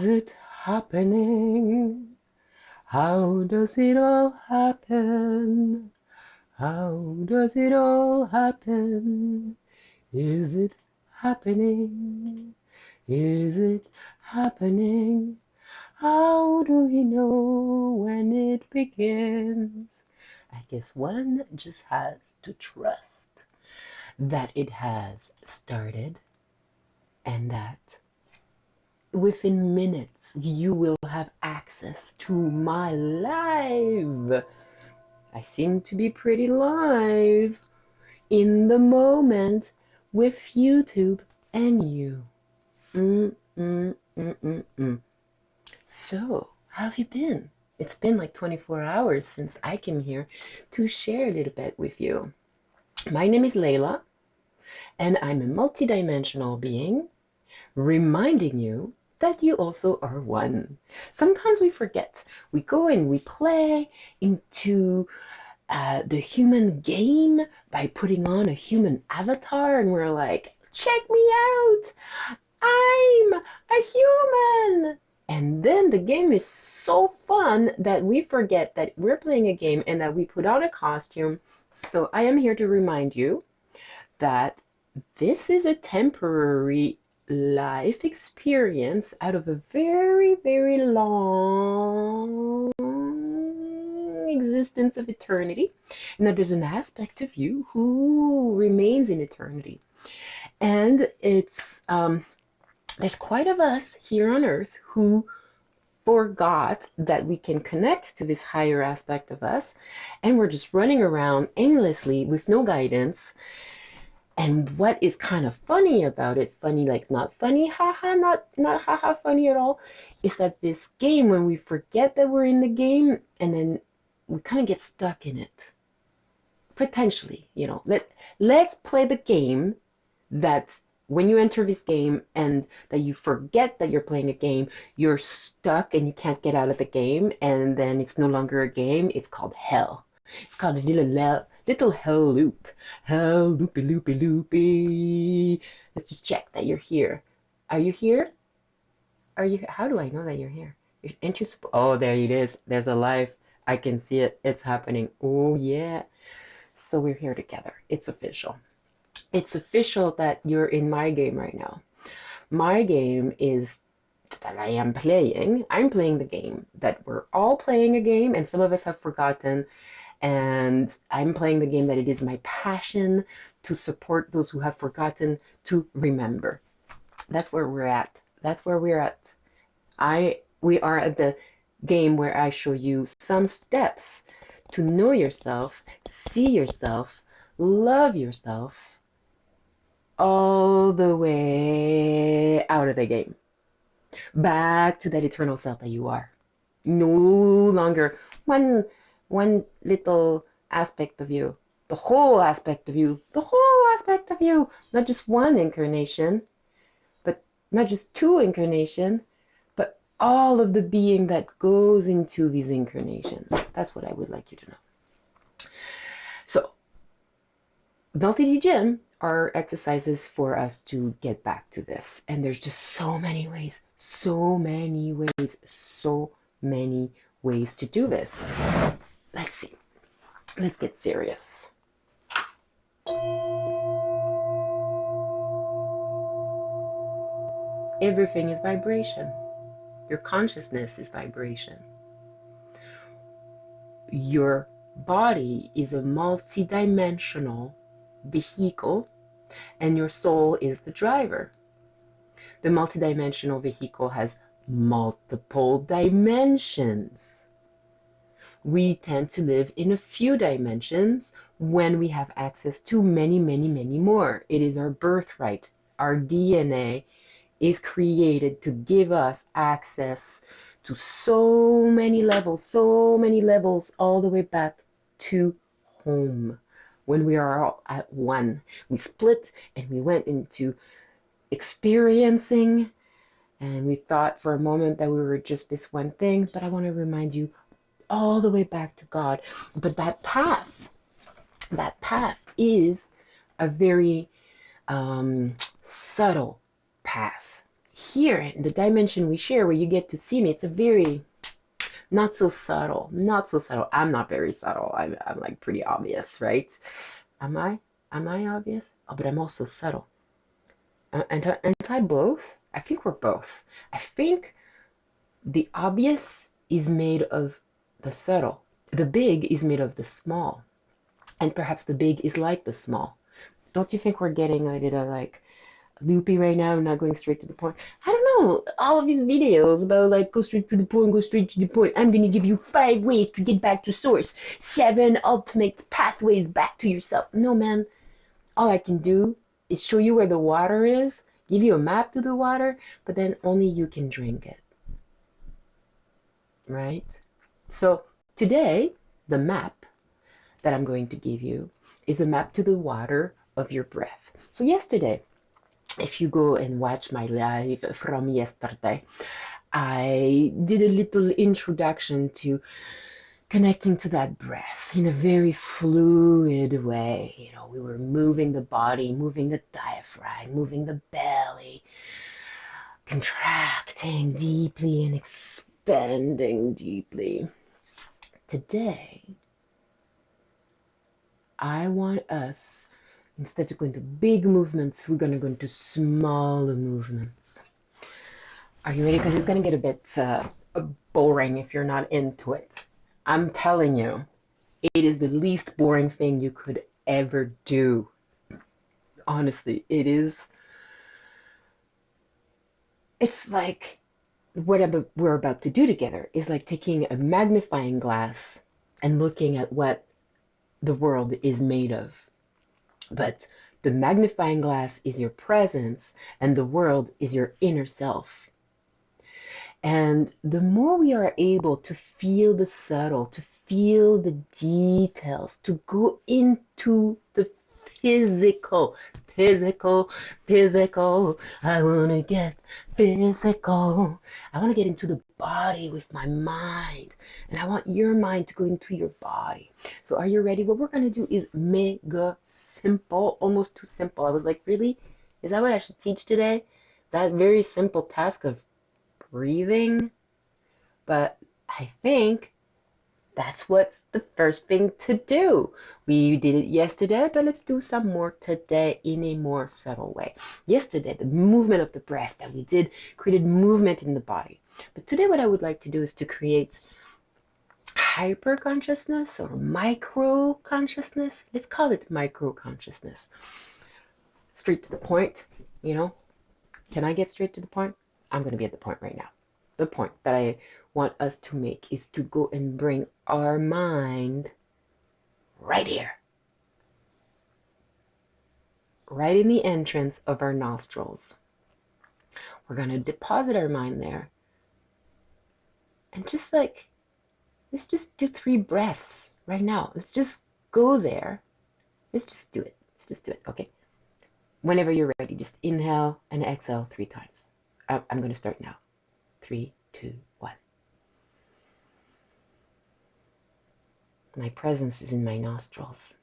it happening? How does it all happen? How does it all happen? Is it happening? Is it happening? How do we know when it begins? I guess one just has to trust that it has started and that within minutes you will have access to my live. I seem to be pretty live in the moment with YouTube and you. Mm, mm, mm, mm, mm. So, how have you been? It's been like 24 hours since I came here to share a little bit with you. My name is Layla, and I'm a multidimensional being reminding you that you also are one. Sometimes we forget. We go and we play into the human game by putting on a human avatar, and we're like, check me out! I'm a human! And then the game is so fun that we forget that we're playing a game and that we put on a costume. So I am here to remind you that this is a temporary life experience out of a very, very long existence of eternity, and that there's an aspect of you who remains in eternity. And there's quite of us here on earth who forgot that we can connect to this higher aspect of us, and we're just running around aimlessly with no guidance. And what is kind of funny about it, funny like not funny, haha, not haha funny at all, is that this game, when we forget that we're in the game, and then we kind of get stuck in it. Potentially, let's play the game that when you enter this game and that you forget that you're playing a game, you're stuck and you can't get out of the game, and then it's no longer a game, it's called hell. It's called a little hell loop. Hell loopy loopy loopy. Let's just check that you're here. Are you here? How do I know that you're here? Ain't you oh, there it is. There's a life. I can see it. It's happening. Oh yeah. So we're here together. It's official. It's official that you're in my game right now. My game is that I am playing. I'm playing the game that we're all playing a game, and some of us have forgotten. And I'm playing the game that it is my passion to support those who have forgotten to remember. That's where we're at. That's where we're at. We are at the game where I show you some steps to know yourself, see yourself, love yourself, all the way out of the game. Back to that eternal self that you are. No longer one little aspect of you. The whole aspect of you. The whole aspect of you. Not just one incarnation, but not just two incarnations, but all of the being that goes into these incarnations. That's what I would like you to know. So, Multi Gym are exercises for us to get back to this. And there's just so many ways, so many ways, so many ways to do this. Let's see. Let's get serious. Everything is vibration. Your consciousness is vibration. Your body is a multi-dimensional vehicle, and your soul is the driver. The multi-dimensional vehicle has multiple dimensions. We tend to live in a few dimensions when we have access to many, many, many more. It is our birthright. Our DNA is created to give us access to so many levels, all the way back to home. When we are all at one, we split and we went into experiencing, and we thought for a moment that we were just this one thing, but I want to remind you all the way back to God. But that path is a very subtle path. Here in the dimension we share, where you get to see me, it's a very not so subtle, not so subtle. I'm not very subtle. I'm like pretty obvious, right? Am I? Am I obvious? Oh, but I'm also subtle. And I both? I think we're both. I think the obvious is made of the subtle. The big is made of the small. And perhaps the big is like the small. Don't you think we're getting a little like loopy right now, not going straight to the point? I don't know. All of these videos about like go straight to the point, go straight to the point. I'm going to give you 5 ways to get back to source, 7 ultimate pathways back to yourself. No, man. All I can do is show you where the water is, give you a map to the water, but then only you can drink it, right? So today, the map that I'm going to give you is a map to the water of your breath. So yesterday, if you go and watch my live from yesterday, I did a little introduction to connecting to that breath in a very fluid way. You know, we were moving the body, moving the diaphragm, moving the belly, contracting deeply and expanding deeply. Today, I want us, instead of going to big movements, we're going to go into smaller movements. Are you ready? Because it's going to get a bit boring if you're not into it. I'm telling you, it is the least boring thing you could ever do. Honestly, it is. It's like what we're about to do together is like taking a magnifying glass and looking at what the world is made of. But the magnifying glass is your presence, and the world is your inner self. And the more we are able to feel the subtle, to feel the details, to go into the physical, physical, physical. I want to get physical. I want to get into the body with my mind. And I want your mind to go into your body. So are you ready? What we're going to do is mega simple, almost too simple. I was like, really? Is that what I should teach today? That very simple task of breathing, but I think that's what's the first thing to do. We did it yesterday, but let's do some more today in a more subtle way. Yesterday, the movement of the breath that we did created movement in the body. But today, what I would like to do is to create hyper consciousness or micro consciousness. Let's call it micro consciousness. Straight to the point, you know. Can I get straight to the point? I'm going to be at the point right now. The point that I want us to make is to go and bring our mind right here, right in the entrance of our nostrils. We're going to deposit our mind there. And just like, let's just do 3 breaths right now. Let's just go there. Let's just do it. Let's just do it. Okay. Whenever you're ready, just inhale and exhale 3 times. I'm going to start now. 3, 2, 1. My presence is in my nostrils.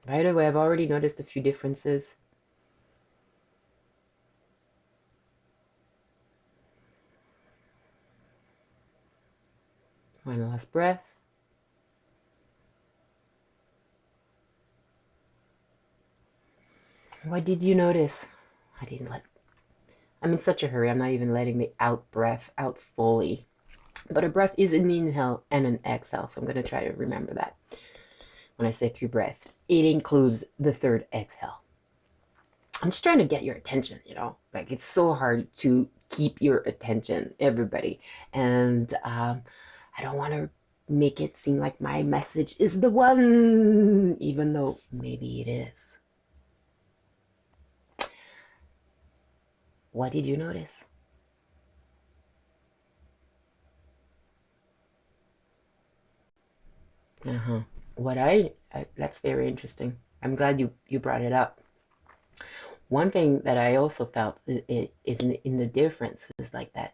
By the way, I've already noticed a few differences. One last breath. What did you notice? I'm in such a hurry, I'm not even letting the out breath out fully. But a breath is an inhale and an exhale, so I'm going to try to remember that. When I say 3 breaths, it includes the 3rd exhale. I'm just trying to get your attention, you know? Like, it's so hard to keep your attention, everybody. And I don't want to make it seem like my message is the one, even though maybe it is. What did you notice? Uh-huh. That's very interesting. I'm glad you brought it up. One thing that I also felt is in the difference was like that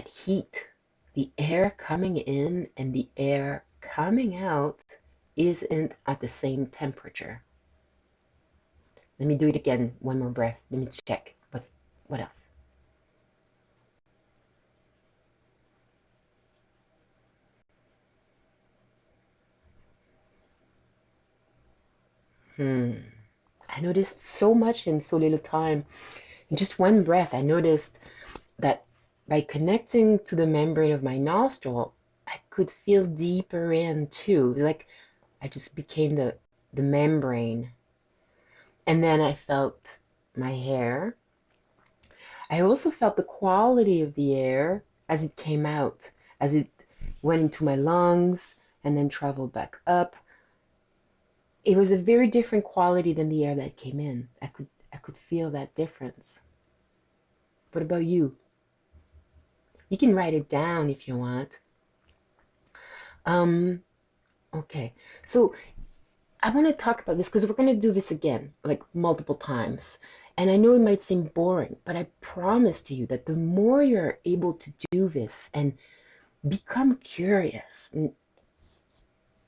heat, the air coming in and the air coming out isn't at the same temperature. Let me do it again. One more breath. Let me check. What else? I noticed so much in so little time. In just one breath, I noticed that by connecting to the membrane of my nostril, I could feel deeper in too. It was like I just became the membrane. And then I felt my hair. I also felt the quality of the air as it came out, as it went into my lungs and then traveled back up. It was a very different quality than the air that came in. I could feel that difference. What about you? You can write it down if you want. Um, okay. So I want to talk about this because we're going to do this again, like multiple times. And I know it might seem boring, but I promise to you that the more you're able to do this and become curious and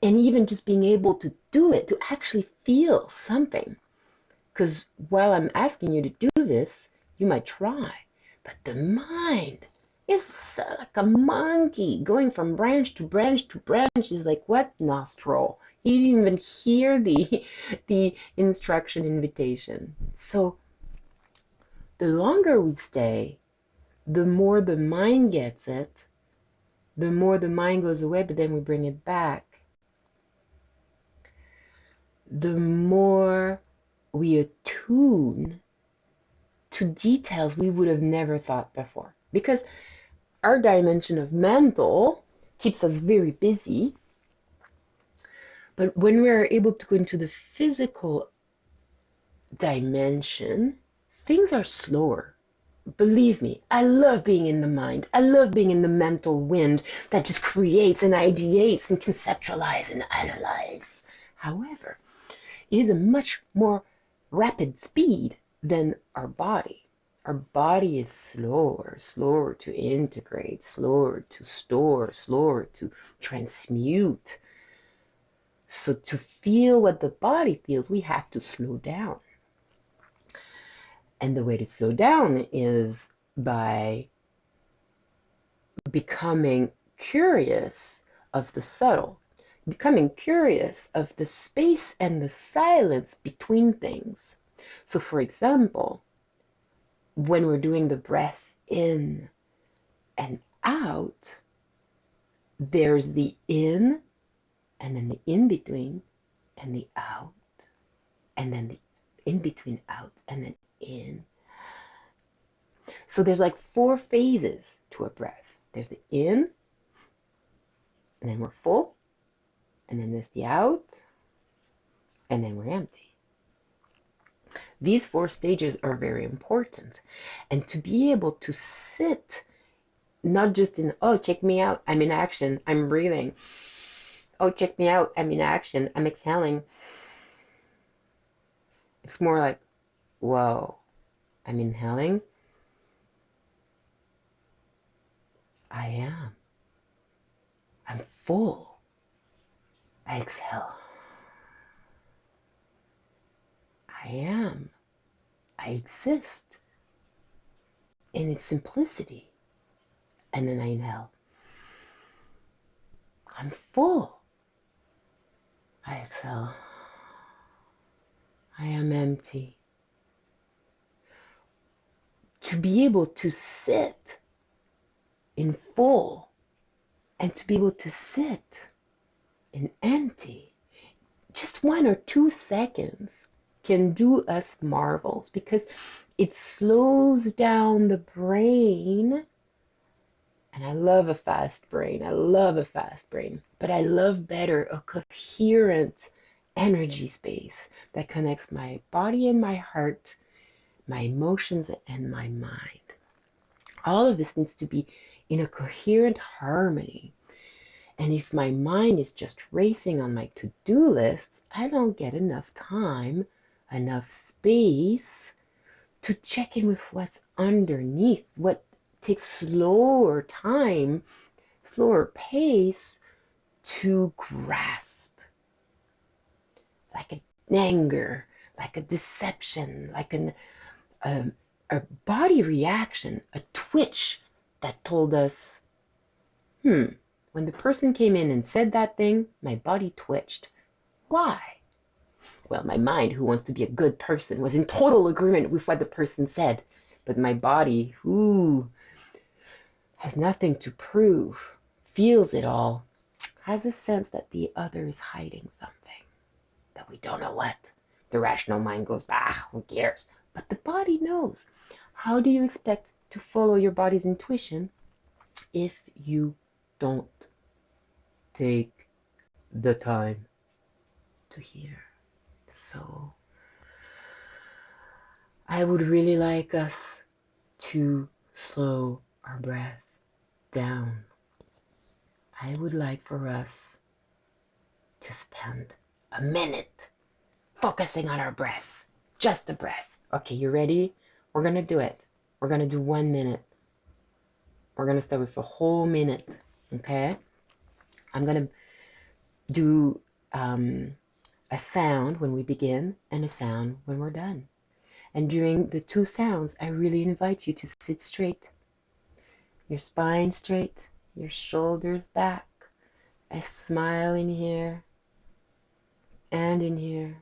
even just being able to do it, to actually feel something. Because while I'm asking you to do this, you might try, but the mind is like a monkey going from branch to branch to branch. Is like, what nostril? You didn't even hear the instruction invitation. So the longer we stay, the more the mind gets it, the more the mind goes away, but then we bring it back. The more we attune to details we would have never thought before. Because our dimension of mental keeps us very busy. But when we're able to go into the physical dimension, things are slower. Believe me, I love being in the mind. I love being in the mental wind that just creates and ideates and conceptualizes and analyzes. However, it is a much more rapid speed than our body. Our body is slower to integrate, slower to store, slower to transmute. So to feel what the body feels, we have to slow down. And the way to slow down is by becoming curious of the subtle, becoming curious of the space and the silence between things. So, for example, when we're doing the breath in and out, there's the in and then the in between and the out, and then the in between out and then in. So there's like 4 phases to a breath. There's the in, and then we're full, and then there's the out, and then we're empty. These 4 stages are very important. And to be able to sit, not just in, oh, check me out, I'm in action, I'm breathing. Oh, check me out, I'm in action, I'm exhaling. It's more like, whoa, I'm inhaling. I am. I'm full. I exhale. I am. I exist in its simplicity. And then I inhale. I'm full. I exhale. I am empty. To be able to sit in full and to be able to sit in empty, just 1 or 2 seconds can do us marvels because it slows down the brain. And I love a fast brain. I love a fast brain. But I love better a coherent energy space that connects my body and my heart, my emotions and my mind. All of this needs to be in a coherent harmony. And if my mind is just racing on my to-do lists, I don't get enough time, enough space to check in with what's underneath, what takes slower time, slower pace to grasp. Like an anger, like a deception, like a, a body reaction, a twitch that told us, when the person came in and said that thing, my body twitched. Why? Well, my mind, who wants to be a good person, was in total agreement with what the person said. But my body, who has nothing to prove, feels it all, has a sense that the other is hiding something, that we don't know what. The rational mind goes, bah, who cares? But the body knows. How do you expect to follow your body's intuition if you don't take the time to hear? So I would really like us to slow our breath down. I would like for us to spend a minute focusing on our breath, just the breath. Okay, you ready? We're gonna do it. We're gonna do 1 minute. We're gonna start with a whole minute, okay? I'm gonna do a sound when we begin and a sound when we're done. And during the two sounds, I really invite you to sit straight, your spine straight, your shoulders back, a smile in here and in here,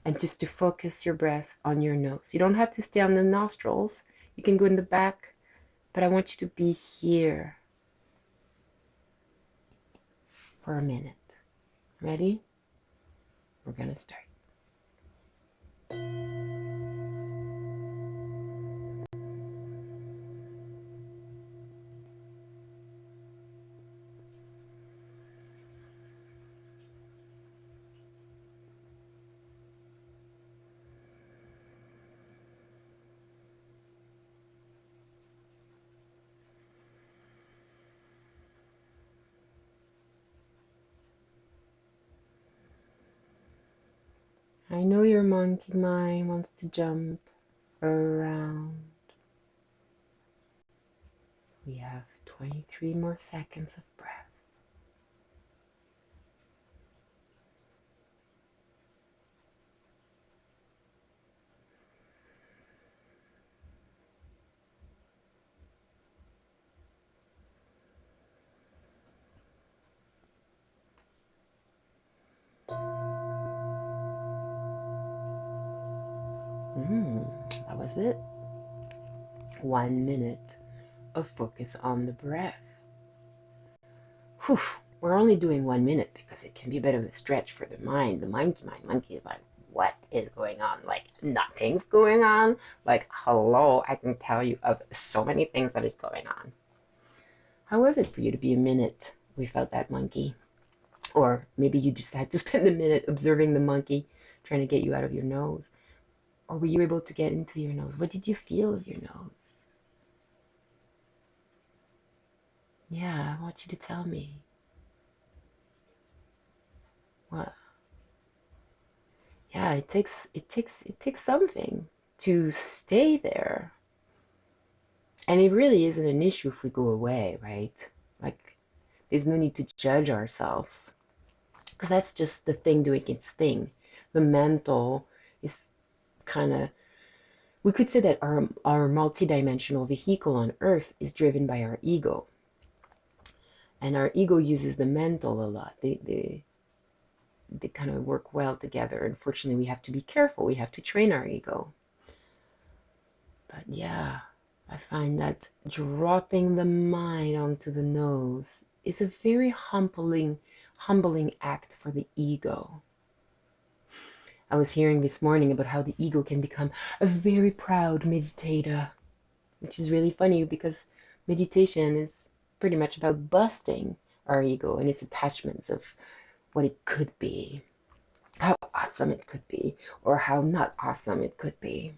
and just to focus your breath on your nose. You don't have to stay on the nostrils. You can go in the back, but I want you to be here for a minute. Ready? We're gonna start. I know your monkey mind wants to jump around. We have 23 more seconds of breath. That was it. 1 minute of focus on the breath. Whew, we're only doing 1 minute because it can be a bit of a stretch for the mind. The monkey mind. Monkey is like, what is going on? Like, nothing's going on. Like, hello, I can tell you of so many things that is going on. How was it for you to be a minute without that monkey? Or maybe you just had to spend a minute observing the monkey trying to get you out of your nose. Or were you able to get into your nose? What did you feel of your nose? Yeah, I want you to tell me. What? Yeah, it takes something to stay there. And it really isn't an issue if we go away, right? Like, there's no need to judge ourselves, because that's just the thing doing its thing. The mental is kind of, we could say that our multidimensional vehicle on Earth is driven by our ego. And our ego uses the mental a lot. They kind of work well together. Unfortunately, we have to be careful. We have to train our ego. But yeah, I find that dropping the mind onto the nose is a very humbling act for the ego. I was hearing this morning about how the ego can become a very proud meditator, which is really funny because meditation is pretty much about busting our ego and its attachments of what it could be, how awesome it could be, or how not awesome it could be.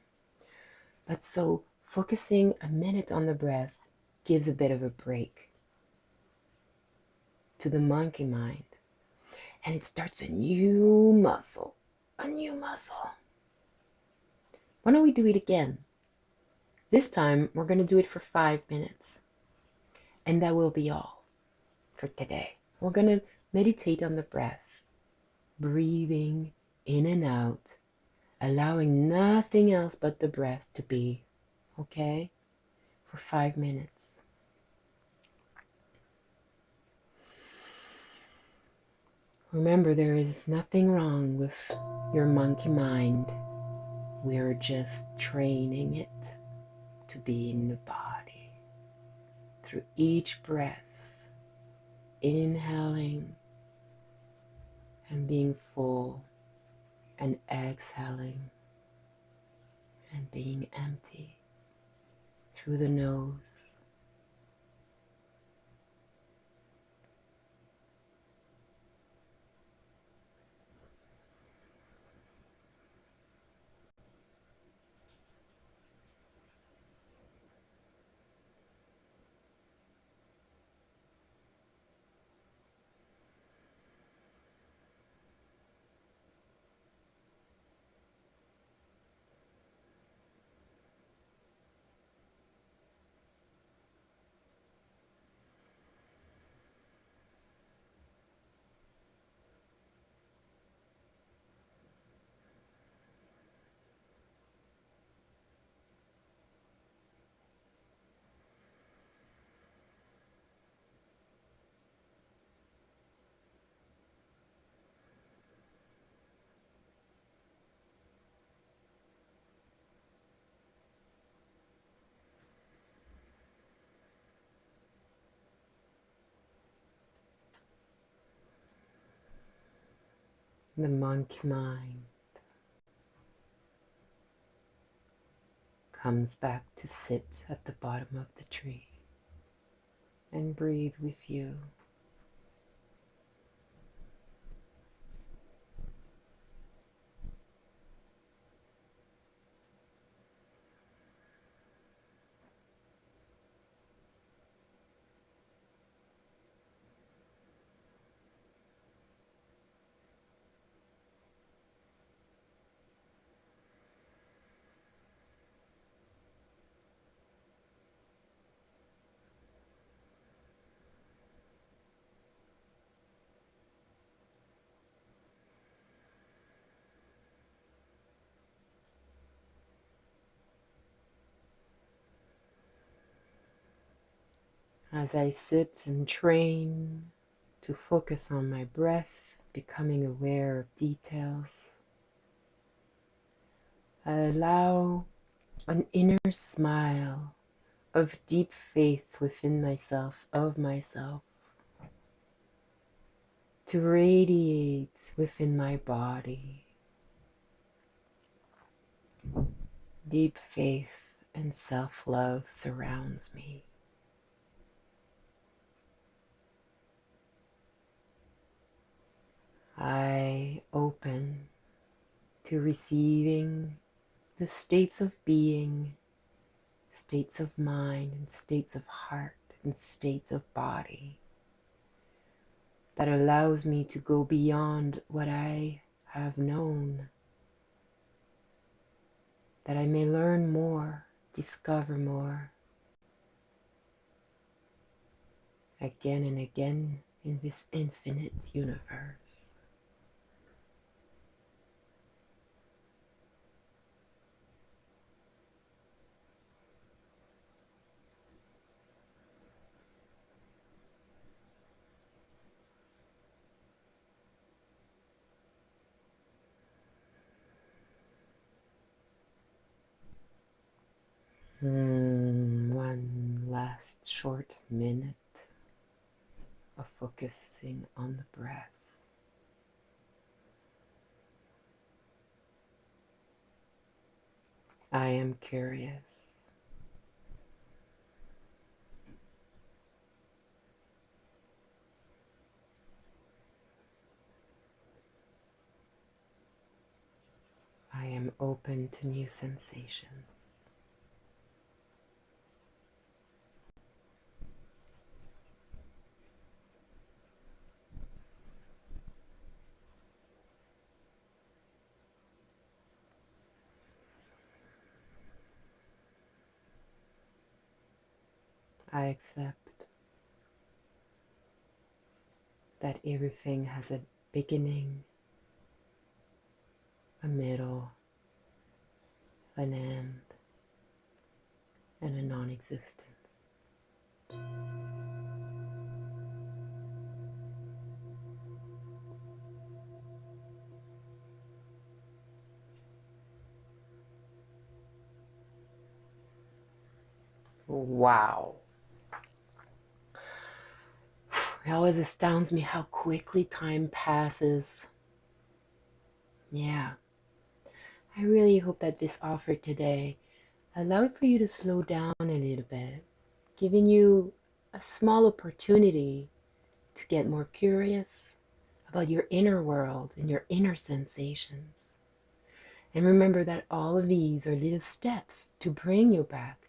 But so focusing a minute on the breath gives a bit of a break to the monkey mind, and it starts a new muscle, a new muscle. Why don't we do it again? This time we're going to do it for 5 minutes, and that will be all for today. We're going to meditate on the breath, breathing in and out allowing nothing else but the breath to be, okay? For 5 minutes. Remember, there is nothing wrong with your monkey mind. We're just training it to be in the body. Through each breath, inhaling and being full, and exhaling and being empty through the nose. The monkey mind comes back to sit at the bottom of the tree and breathe with you. As I sit and train to focus on my breath, becoming aware of details, I allow an inner smile of deep faith within myself, of myself, to radiate within my body. Deep faith and self-love surrounds me. I open to receiving the states of being, states of mind, and states of heart, and states of body that allows me to go beyond what I have known, that I may learn more, discover more, again and again in this infinite universe. One last short minute of focusing on the breath. I am curious. I am open to new sensations. I accept that everything has a beginning, a middle, an end, and a non-existence. Wow. It always astounds me how quickly time passes. Yeah, I really hope that this offer today allowed for you to slow down a little bit, giving you a small opportunity to get more curious about your inner world and your inner sensations. And remember that all of these are little steps to bring you back